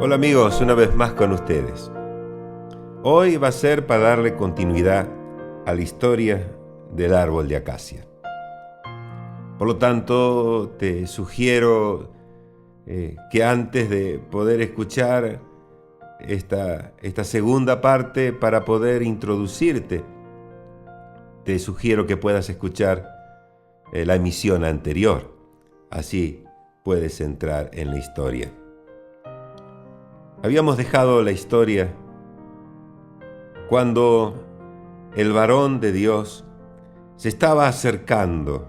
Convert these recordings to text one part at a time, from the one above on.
Hola amigos, una vez más con ustedes. Hoy va a ser para darle continuidad a la historia del árbol de acacia. Por lo tanto, te sugiero que antes de poder escuchar esta segunda parte para poder introducirte, te sugiero que puedas escuchar la emisión anterior. Así puedes entrar en la historia. Habíamos dejado la historia cuando el varón de Dios se estaba acercando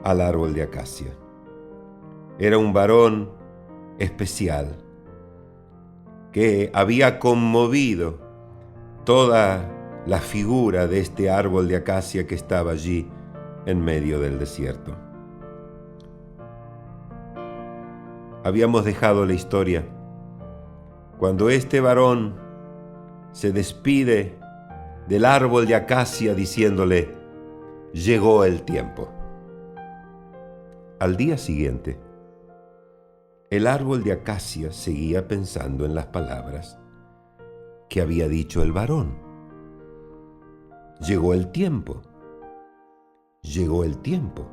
al árbol de acacia. Era un varón especial que había conmovido toda la figura de este árbol de acacia que estaba allí en medio del desierto. Habíamos dejado la historia cuando este varón se despide del árbol de acacia diciéndole: llegó el tiempo. Al día siguiente, el árbol de acacia seguía pensando en las palabras que había dicho el varón. Llegó el tiempo. Llegó el tiempo.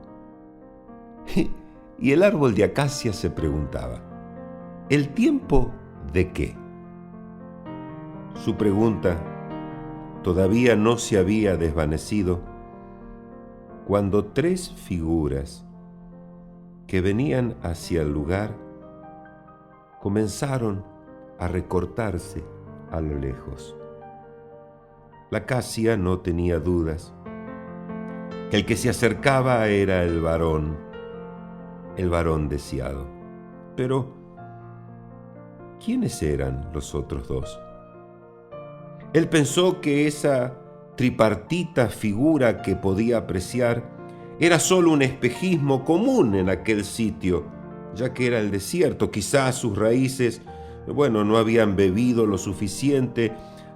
Y el árbol de acacia se preguntaba: ¿el tiempo de qué? Su pregunta todavía no se había desvanecido cuando tres figuras que venían hacia el lugar comenzaron a recortarse a lo lejos. La acacia no tenía dudas. El que se acercaba era el varón deseado. Pero, ¿quiénes eran los otros dos? Él pensó que esa tripartita figura que podía apreciar era solo un espejismo común en aquel sitio, ya que era el desierto. Quizás sus raíces, no habían bebido lo suficiente,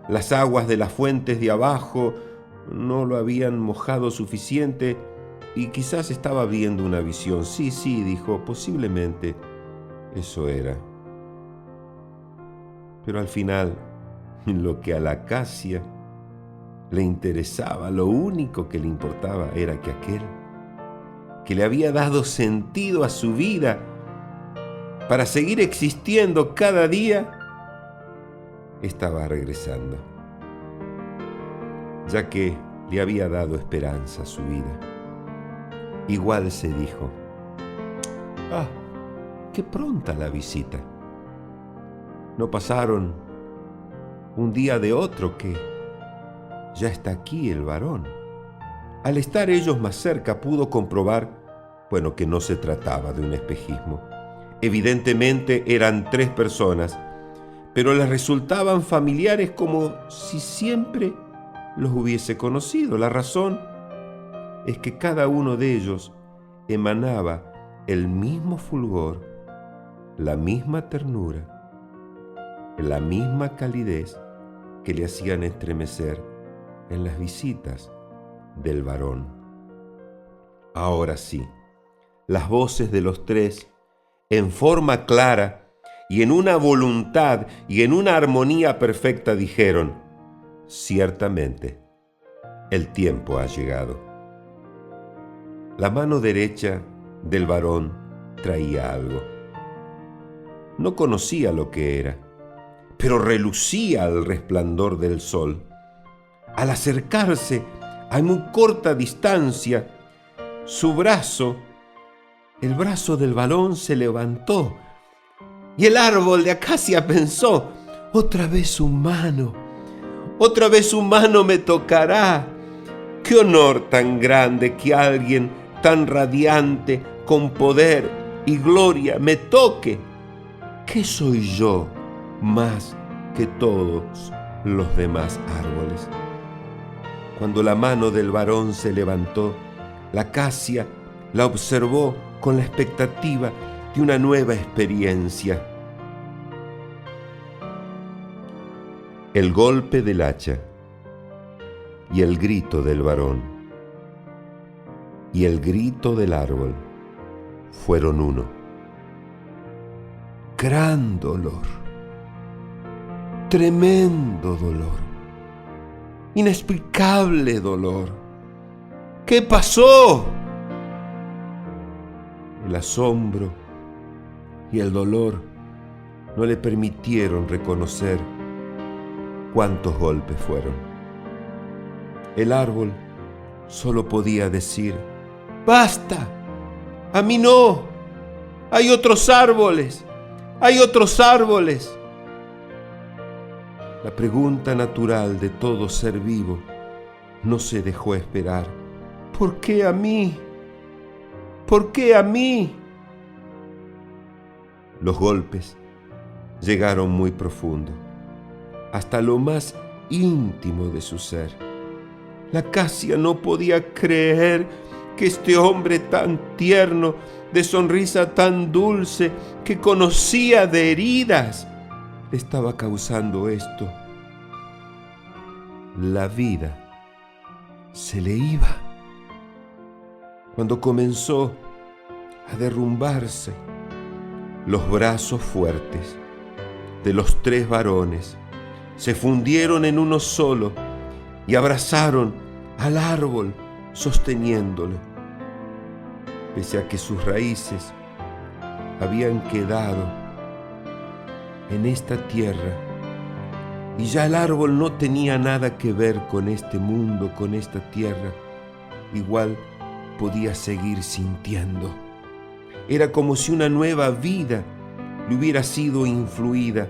las aguas de las fuentes de abajo no lo habían mojado suficiente y quizás estaba viendo una visión. Sí, dijo, posiblemente eso era. Pero al final, lo que a la acacia le interesaba, lo único que le importaba era que aquel que le había dado sentido a su vida para seguir existiendo cada día, estaba regresando, ya que le había dado esperanza a su vida. Igual se dijo: qué pronta la visita. No pasaron un día de otro que ya está aquí el varón. Al estar ellos más cerca pudo comprobar, que no se trataba de un espejismo. Evidentemente eran tres personas, pero les resultaban familiares como si siempre los hubiese conocido. La razón es que cada uno de ellos emanaba el mismo fulgor, la misma ternura, la misma calidez que le hacían estremecer en las visitas del varón. Ahora sí, las voces de los tres, en forma clara y en una voluntad y en una armonía perfecta, dijeron: ciertamente, el tiempo ha llegado. La mano derecha del varón traía algo. No conocía lo que era, pero relucía al resplandor del sol. Al acercarse a muy corta distancia, el brazo del varón se levantó y el árbol de acacia pensó: otra vez su mano me tocará. Qué honor tan grande que alguien tan radiante, con poder y gloria, me toque. ¿Qué soy yo más que todos los demás árboles? Cuando la mano del varón se levantó, la acacia la observó con la expectativa de una nueva experiencia. El golpe del hacha y el grito del varón y el grito del árbol fueron uno. Gran dolor, tremendo dolor, inexplicable dolor. ¿Qué pasó? El asombro y el dolor no le permitieron reconocer cuántos golpes fueron. El árbol solo podía decir: ¡basta! ¡A mí no! ¡Hay otros árboles! ¡Hay otros árboles! La pregunta natural de todo ser vivo no se dejó esperar. ¿Por qué a mí? ¿Por qué a mí? Los golpes llegaron muy profundo, hasta lo más íntimo de su ser. La acacia no podía creer que este hombre tan tierno, de sonrisa tan dulce, que conocía de heridas, le estaba causando esto. La vida se le iba. Cuando comenzó a derrumbarse, los brazos fuertes de los tres varones se fundieron en uno solo y abrazaron al árbol sosteniéndolo. Pese a que sus raíces habían quedado en esta tierra y ya el árbol no tenía nada que ver con este mundo, con esta tierra, igual podía seguir sintiendo. Era como si una nueva vida le hubiera sido influida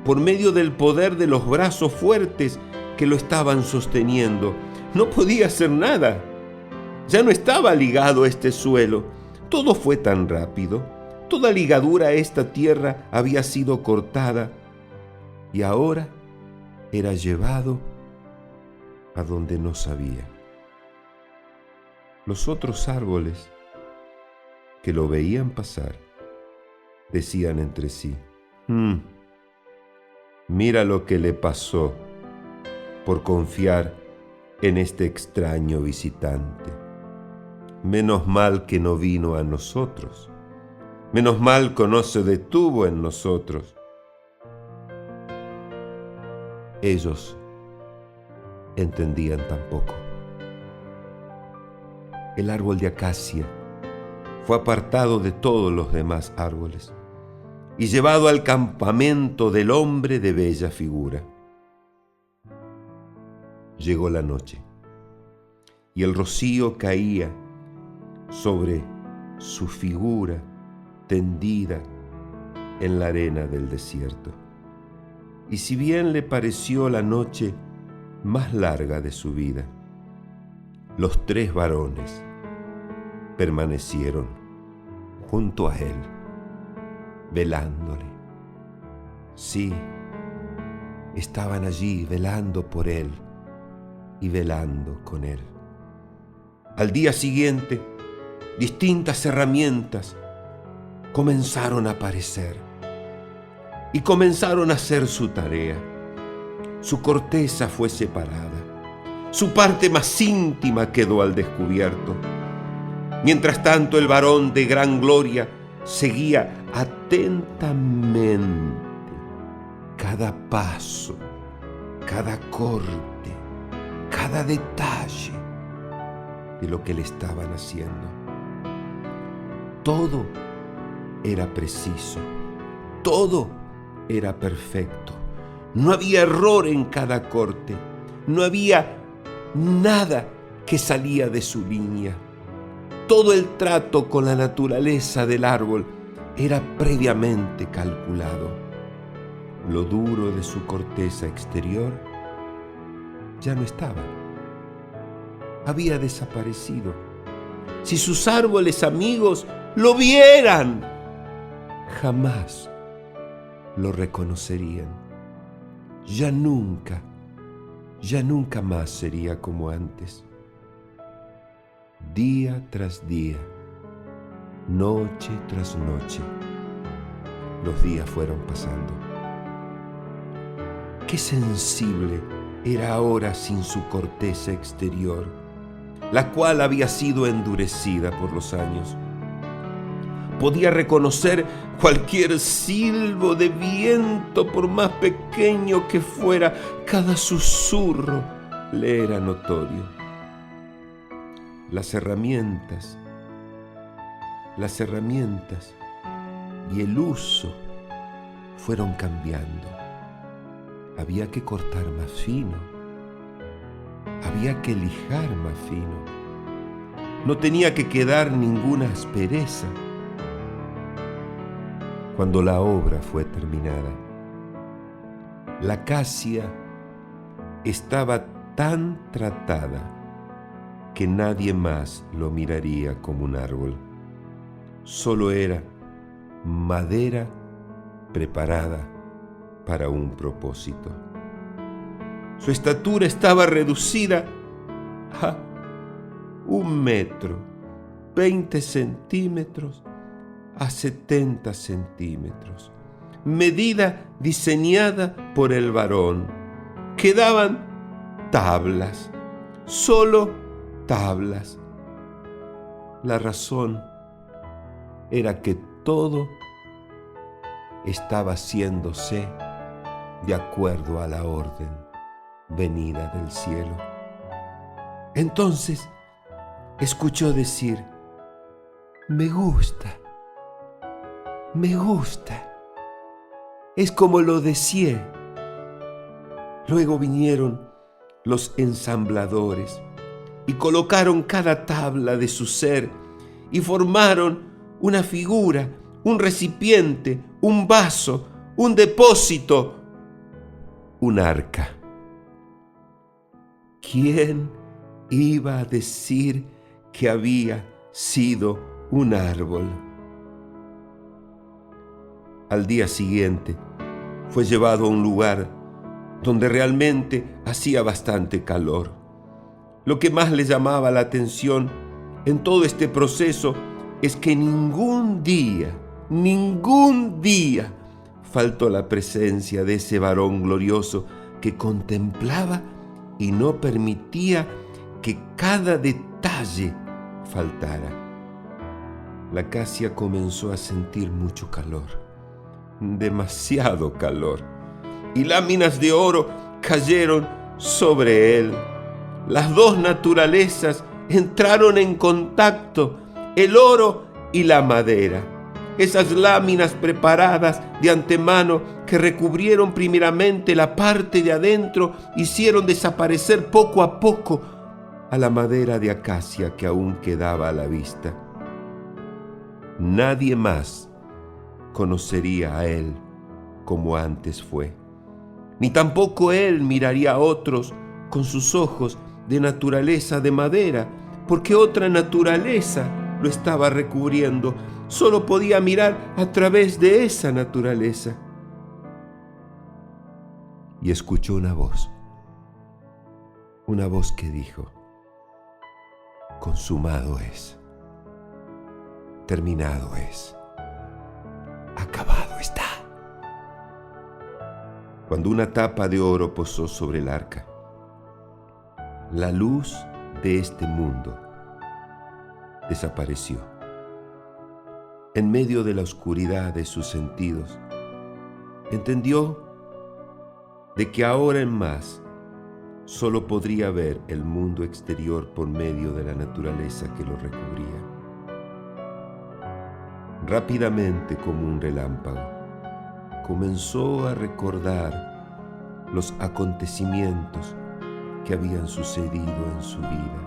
por medio del poder de los brazos fuertes que lo estaban sosteniendo. No podía hacer nada. Ya no estaba ligado a este suelo. Todo fue tan rápido. Toda ligadura a esta tierra había sido cortada y ahora era llevado a donde no sabía. Los otros árboles que lo veían pasar decían entre sí: mira lo que le pasó por confiar en este extraño visitante. Menos mal que no vino a nosotros. Menos mal que no se detuvo en nosotros. Ellos entendían tampoco. El árbol de acacia fue apartado de todos los demás árboles y llevado al campamento del hombre de bella figura. Llegó la noche y el rocío caía sobre su figura tendida en la arena del desierto. Y si bien le pareció la noche más larga de su vida, los tres varones permanecieron junto a él, velándole. Sí, estaban allí velando por él y velando con él. Al día siguiente, distintas herramientas comenzaron a aparecer y comenzaron a hacer su tarea. Su corteza fue separada, su parte más íntima quedó al descubierto. Mientras tanto, el varón de gran gloria seguía atentamente cada paso, cada corte, cada detalle de lo que le estaban haciendo. Todo era preciso, todo era perfecto. No había error en cada corte, no había nada que salía de su línea. Todo el trato con la naturaleza del árbol era previamente calculado. Lo duro de su corteza exterior ya no estaba. Había desaparecido. Si sus árboles amigos lo vieran, jamás lo reconocerían. Ya nunca más sería como antes. Día tras día, noche tras noche, los días fueron pasando. Qué sensible era ahora sin su corteza exterior, la cual había sido endurecida por los años. Podía reconocer cualquier silbo de viento, por más pequeño que fuera. Cada susurro le era notorio. Las herramientas y el uso fueron cambiando. Había que cortar más fino, había que lijar más fino. No tenía que quedar ninguna aspereza. Cuando la obra fue terminada, la acacia estaba tan tratada que nadie más lo miraría como un árbol. Solo era madera preparada para un propósito. Su estatura estaba reducida a 1 metro, 20 centímetros a 70 centímetros. Medida diseñada por el varón. Quedaban tablas, solo tablas. La razón era que todo estaba haciéndose de acuerdo a la orden venida del cielo. Entonces escuchó decir: me gusta, es como lo deseé. Luego vinieron los ensambladores y colocaron cada tabla de su ser y formaron una figura, un recipiente, un vaso, un depósito, un arca. ¿Quién iba a decir que había sido un árbol? Al día siguiente fue llevado a un lugar donde realmente hacía bastante calor. Lo que más le llamaba la atención en todo este proceso es que ningún día faltó la presencia de ese varón glorioso que contemplaba y no permitía que cada detalle faltara. La acacia comenzó a sentir mucho calor, demasiado calor, y láminas de oro cayeron sobre él. Las dos naturalezas entraron en contacto, el oro y la madera. Esas láminas preparadas de antemano que recubrieron primeramente la parte de adentro hicieron desaparecer poco a poco a la madera de acacia que aún quedaba a la vista. Nadie más conocería a él como antes fue, ni tampoco él miraría a otros con sus ojos de naturaleza de madera, porque otra naturaleza lo estaba recubriendo. Solo podía mirar a través de esa naturaleza. Y escuchó una voz que dijo: consumado es, terminado es, acabado está. Cuando una tapa de oro posó sobre el arca, la luz de este mundo desapareció. En medio de la oscuridad de sus sentidos, entendió de que ahora en más solo podría ver el mundo exterior por medio de la naturaleza que lo recubría. Rápidamente, como un relámpago, comenzó a recordar los acontecimientos que habían sucedido en su vida.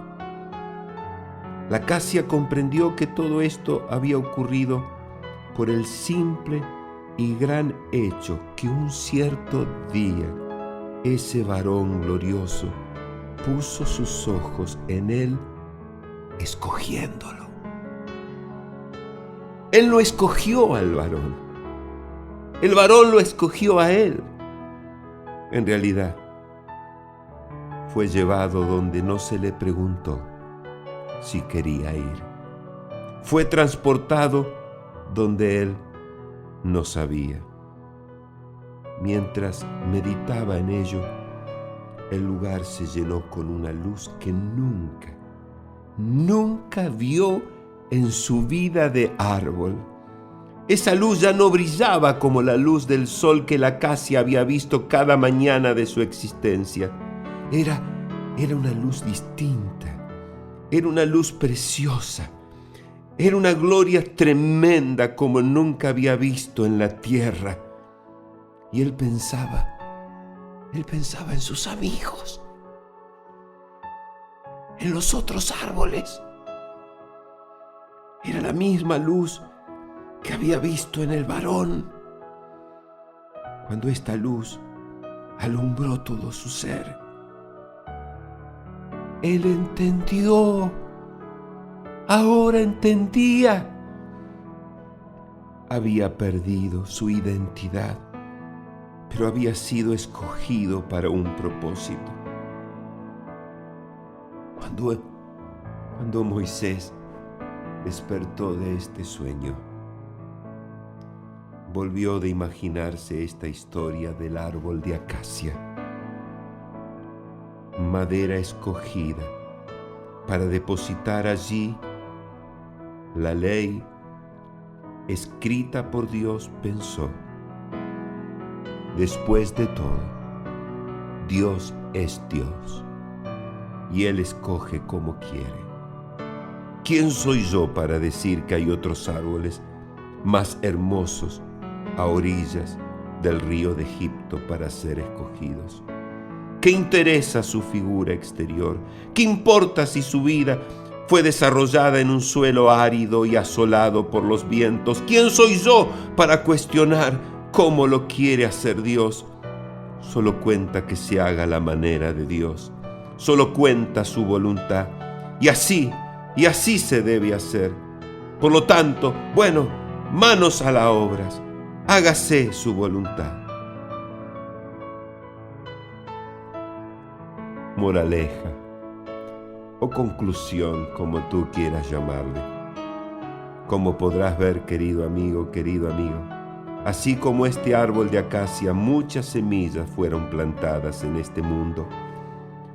La acacia comprendió que todo esto había ocurrido por el simple y gran hecho que un cierto día ese varón glorioso puso sus ojos en él, escogiéndolo. Él no escogió al varón, el varón lo escogió a él. En realidad, fue llevado donde no se le preguntó si quería ir. Fue transportado donde él no sabía. Mientras meditaba en ello, el lugar se llenó con una luz que nunca vio en su vida de árbol. Esa luz ya no brillaba como la luz del sol que la acacia había visto cada mañana de su existencia. Era una luz distinta, era una luz preciosa, era una gloria tremenda como nunca había visto en la tierra. Y él pensaba en sus amigos, en los otros árboles. Era la misma luz que había visto en el varón, cuando esta luz alumbró todo su ser. Él entendió, ahora entendía. Había perdido su identidad, pero había sido escogido para un propósito. Cuando Moisés despertó de este sueño, volvió de imaginarse esta historia del árbol de acacia, madera escogida para depositar allí la ley escrita por Dios. Pensó, después de todo, Dios es Dios y Él escoge como quiere. ¿Quién soy yo para decir que hay otros árboles más hermosos a orillas del río de Egipto para ser escogidos? ¿Qué interesa su figura exterior? ¿Qué importa si su vida fue desarrollada en un suelo árido y asolado por los vientos? ¿Quién soy yo para cuestionar cómo lo quiere hacer Dios? Solo cuenta que se haga a la manera de Dios. Solo cuenta su voluntad. Y así se debe hacer. Por lo tanto, bueno, manos a las obras. Hágase su voluntad. Moraleja o conclusión, como tú quieras llamarle. Como podrás ver, querido amigo, así como este árbol de acacia, muchas semillas fueron plantadas en este mundo.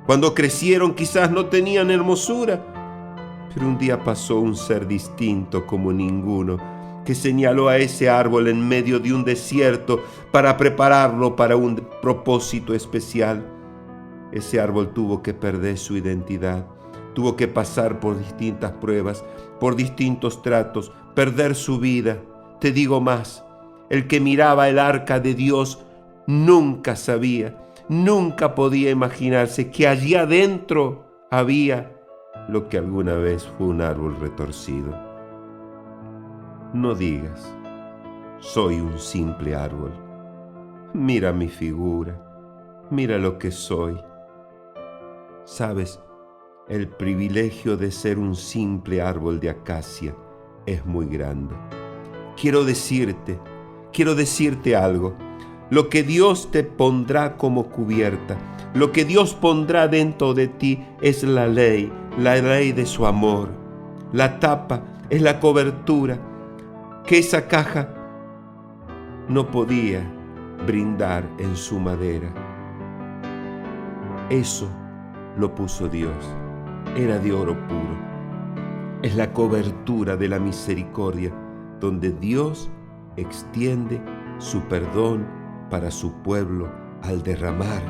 Cuando crecieron quizás no tenían hermosura, pero un día pasó un ser distinto como ninguno, que señaló a ese árbol en medio de un desierto para prepararlo para un propósito especial. Ese árbol tuvo que perder su identidad, tuvo que pasar por distintas pruebas, por distintos tratos, perder su vida. Te digo más, el que miraba el arca de Dios nunca sabía, nunca podía imaginarse que allí adentro había lo que alguna vez fue un árbol retorcido. No digas, soy un simple árbol. Mira mi figura, mira lo que soy. Sabes, el privilegio de ser un simple árbol de acacia es muy grande. Quiero decirte algo. Lo que Dios te pondrá como cubierta, lo que Dios pondrá dentro de ti es la ley de su amor. La tapa es la cobertura que esa caja no podía brindar en su madera. Eso lo puso Dios. Era de oro puro. Es la cobertura de la misericordia, donde Dios extiende su perdón para su pueblo al derramar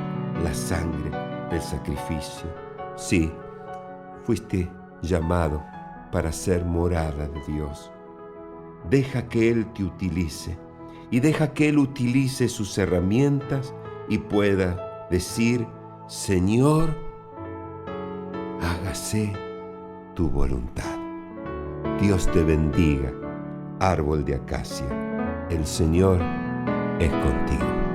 la sangre del sacrificio. Sí, fuiste llamado para ser morada de Dios. Deja que Él te utilice y deja que Él utilice sus herramientas y pueda decir: Señor, hágase tu voluntad. Dios te bendiga, árbol de acacia. El Señor es contigo.